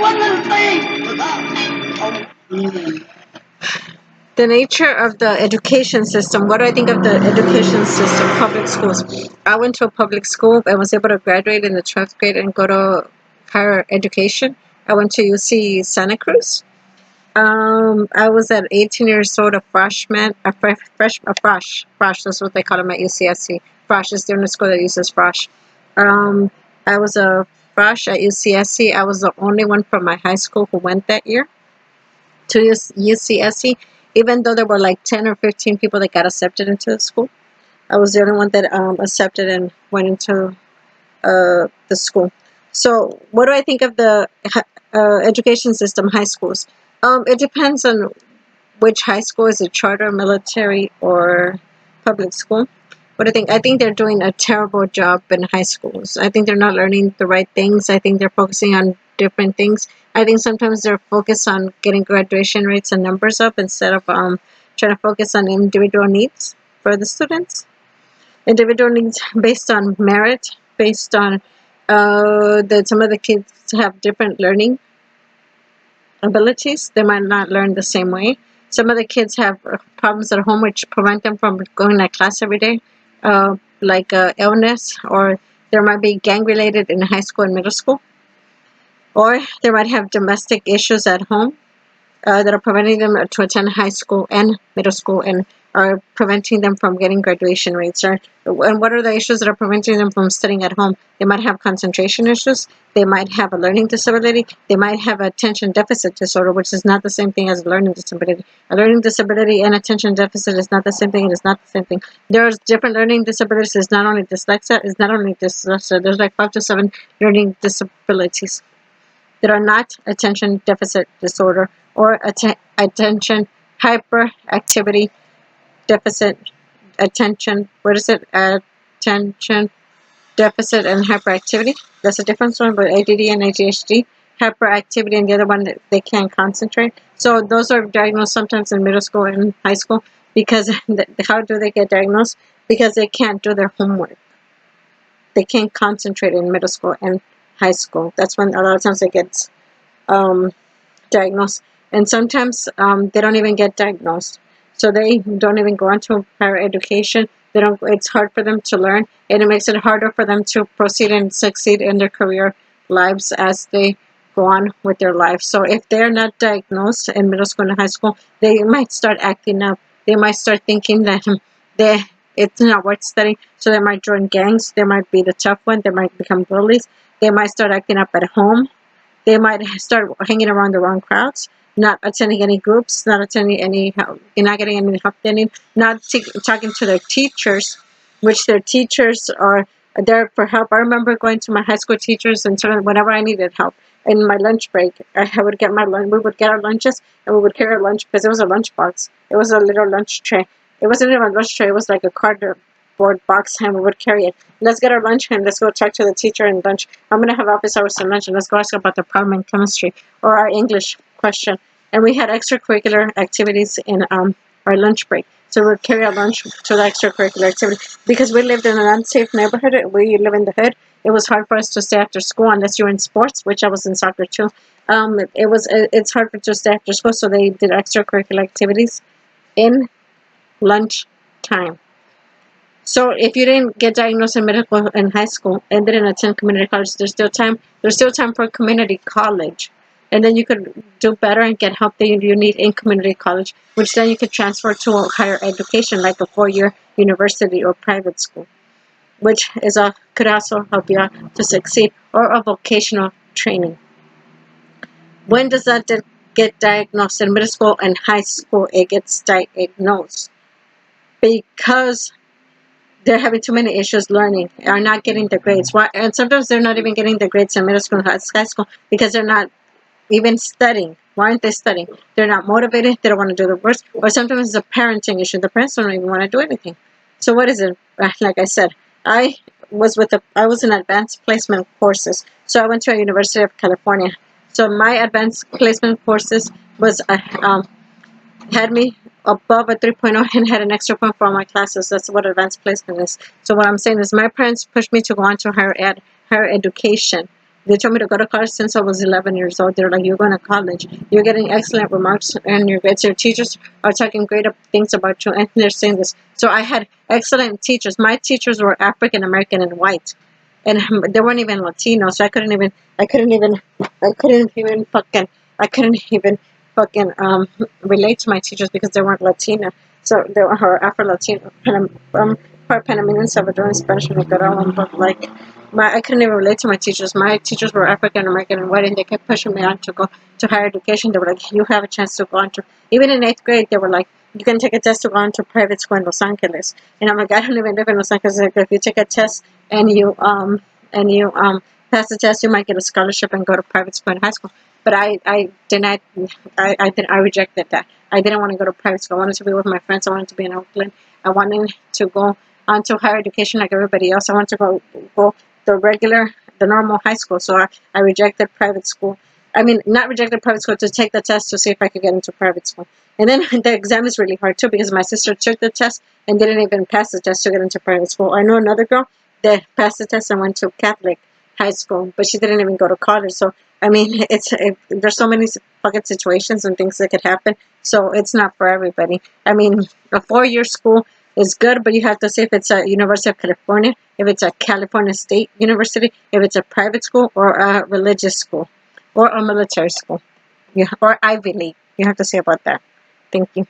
one little thing without. The nature of the education system. What do I think of the education system? Public schools. I went to a public school and was able to graduate in the 12th grade and go to higher education. I went to UC Santa Cruz. I was at 18 years old, a freshman, frosh. That's what they call them at UCSC. Frosh is the only school that uses frosh. I was a frosh at UCSC. I was the only one from my high school who went that year to UCSC, even though there were like 10 or 15 people that got accepted into the school. I was the only one that accepted and went into the school. So, what do I think of the education system, high schools? It depends on which high school. Is it charter, military, or public school? What do I think? I think they're doing a terrible job in high schools. I think they're not learning the right things. I think they're focusing on different things. I think sometimes they're focused on getting graduation rates and numbers up instead of trying to focus on individual needs for the students. Individual needs based on merit, based on that some of the kids have different learning abilities. They might not learn the same way. Some of the kids have problems at home which prevent them from going to class every day, like illness, or there might be gang related in high school and middle school, or they might have domestic issues at home that are preventing them to attend high school and middle school and are preventing them from getting graduation rates. And what are the issues that are preventing them from studying at home? They might have concentration issues. They might have a learning disability. They might have attention deficit disorder, which is not the same thing as a learning disability. A learning disability and attention deficit is not the same thing. It is not the same thing. There's different learning disabilities. It's not only dyslexia. It's not only dyslexia. There's like 5 to 7 learning disabilities that are not attention deficit disorder or attention hyperactivity deficit attention. What is it? Attention deficit and hyperactivity. That's a different one, but ADD and ADHD. Hyperactivity and the other one that they can't concentrate. So those are diagnosed sometimes in middle school and high school because how do they get diagnosed? Because they can't do their homework. They can't concentrate in middle school and high school. That's when a lot of times it gets diagnosed, and sometimes they don't even get diagnosed, so they don't even go into higher education. They don't. It's hard for them to learn, and it makes it harder for them to proceed and succeed in their career lives as they go on with their life. So if they're not diagnosed in middle school and high school, they might start acting up. They might start thinking that they it's not worth studying, so they might join gangs. They might be the tough one. They might become bullies. They might start acting up at home. They might start hanging around the wrong crowds, not attending any groups, not attending any help, not getting any help, not talking to their teachers, which their teachers are there for help. I remember going to my high school teachers and telling them whenever I needed help. In my lunch break, I would get my lunch. We would get our lunches and we would carry our lunch because it was a lunch box. It was a little lunch tray. It wasn't even a lunch tray. It was like a cardboard box, and we would carry it. Let's get our lunch and let's go talk to the teacher in lunch. I'm going to have office hours in lunch and let's go ask about the problem in chemistry or our English question. And we had extracurricular activities in our lunch break. So we would carry our lunch to the extracurricular activity. Because we lived in an unsafe neighborhood, we live in the hood, it was hard for us to stay after school unless you were in sports, which I was in soccer too. It's hard for us to stay after school, so they did extracurricular activities in lunch time. So if you didn't get diagnosed in middle school and high school and didn't attend community college, there's still time. There's still time for community college. And then you could do better and get help that you need in community college, which then you could transfer to a higher education, like a 4-year university or private school, which could also help you out to succeed, or a vocational training. When does that get diagnosed? In middle school and high school, it gets diagnosed because they're having too many issues learning, are not getting the grades. Why? And sometimes they're not even getting the grades in middle school and high school because they're not even studying. Why aren't they studying? They're not motivated. They don't want to do the work. Or sometimes it's a parenting issue. The parents don't even want to do anything. So what is it? Like I said, I was in advanced placement courses. So I went to a University of California. So my advanced placement courses was had me above a 3.0 and had an extra point for all my classes. That's what advanced placement is. So what I'm saying is my parents pushed me to go on to higher education They told me to go to college since I was 11 years old. They're like, you're going to college. You're getting excellent remarks, and your teachers are talking great things about you, and they're saying this. So I had excellent teachers. My teachers were African American and white, and they weren't even Latino. So I couldn't even fucking relate to my teachers because they weren't Latina. So they were her Afro Latino, part Panamanian, Salvadoran, Spanish, and Nicaraguan, but like. I couldn't even relate to my teachers. My teachers were African American and white, and they kept pushing me on to go to higher education. They were like, "You have a chance to go on to." Even in 8th grade, they were like, "You can take a test to go on to private school in Los Angeles." And I'm like, "I don't even live in Los Angeles. Like, if you take a test and you pass the test, you might get a scholarship and go to private school in high school." But I did not. I rejected that. I didn't want to go to private school. I wanted to be with my friends. I wanted to be in Oakland. I wanted to go on to higher education like everybody else. I wanted to go the normal high school. So I rejected private school. I mean, not rejected private school, to take the test to see if I could get into private school. And then the exam is really hard too, because my sister took the test and didn't even pass the test to get into private school. I know another girl that passed the test and went to Catholic high school, but she didn't even go to college. So I mean, there's so many fucking situations and things that could happen. So it's not for everybody. I mean, a 4-year school is good, but you have to see if it's a University of California, if it's a California State University, if it's a private school or a religious school or a military school, or Ivy League. You have to see about that. Thank you.